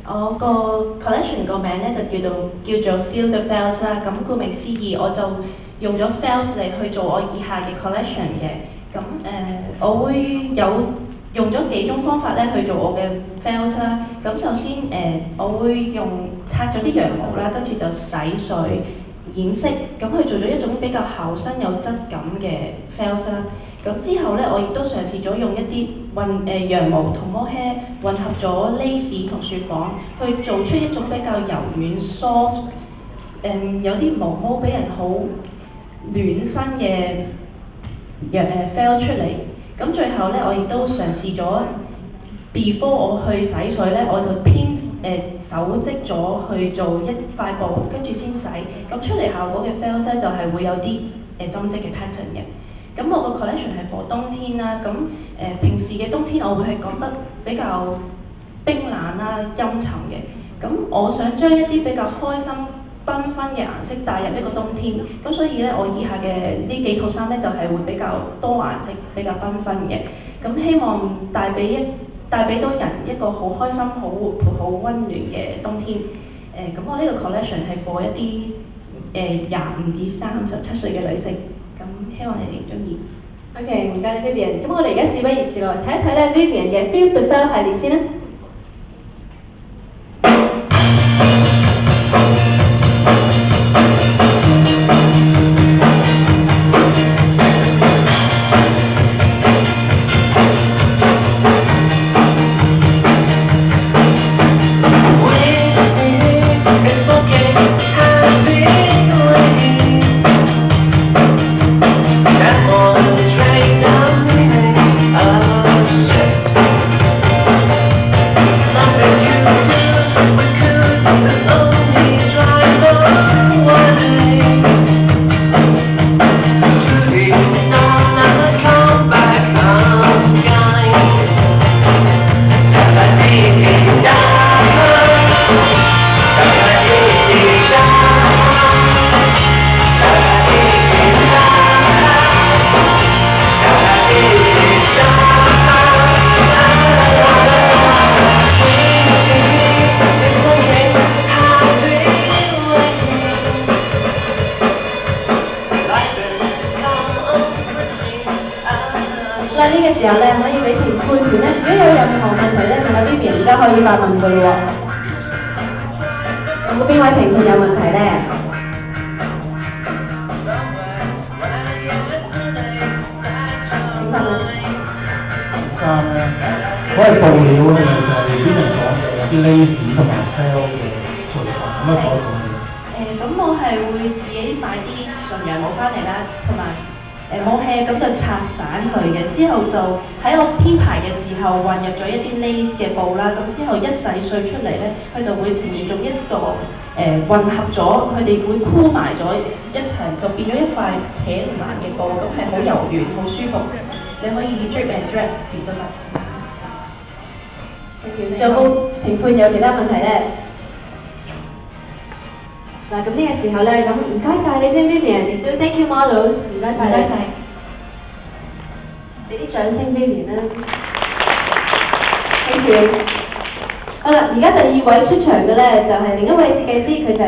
我個 collection 個名咧就叫做 Feel the Felt 啦。咁顧名思義，我就用咗 felt 嚟去做我以下嘅 collection 嘅。咁我會用咗幾種方法咧去做我嘅 felt 啦。咁首先我會拆咗啲羊毛啦，跟住就洗水染色，咁去做咗一種比較厚身有質感嘅 felt 啦。咁之後咧，我亦都嘗試咗用一啲羊毛同摩靴混合咗 lace 同雪紡，去做出一種比較柔軟 soft， 有啲毛毛俾人好暖身嘅felt 出嚟。咁最後咧，我亦都嘗試咗 before 我去洗水咧，我就手織咗去做一塊布，跟住先洗。咁出嚟效果嘅 felt 咧就係會有啲針織嘅 pattern 嘅。咁我個 collection 係 for 冬天啦，咁平時嘅冬天我會係覺得比較冰冷啦、陰沉嘅。咁我想將一啲比較開心、繽紛嘅顏色帶入呢個冬天，咁所以咧我以下嘅呢幾套衫咧就係會比較多顏色、比較繽紛嘅。咁希望帶俾到人一個好開心、好活潑、好溫暖嘅冬天。咁我呢個 collection 係 for 一啲25至37歲嘅女性。咁希望你哋中意。OK， 唔該 Vivian。咁我哋而家事不宜遲咯，睇一睇咧 Vivian 嘅 Feel the Felt 系列先啦。呢個時候咧，可以俾評判團咧，如果有任何問題咧，問阿 Vivian 而家可以發問㗎咯喎。有冇邊位評判有問題咧？請發問。衫咧，嗰係布料咧，就係啲人講嘅有啲 lace 同埋 felt 嘅做法，咁樣改動嘅。咁我係會自己買啲純羊毛翻嚟啦，同埋摩靴，咁就拆散佢嘅，之後就喺我編排嘅時候混入咗一啲 lace 嘅布啦，咁之後一洗碎出嚟咧，佢就會呈現做一個混合咗，佢哋會箍埋咗一齊，就變咗一塊扯唔爛嘅布，咁係好柔軟、好舒服，你可以 drip and drag 變得啦。有冇評判有其他問題咧？嗱，咁呢個時候咧，咁唔該晒你先 Vivian， 亦都 thank you models， 唔該晒你。俾啲掌聲 Vivian 啦。thank you。好啦，而家第二位出場嘅咧就係另一位設計師，佢就係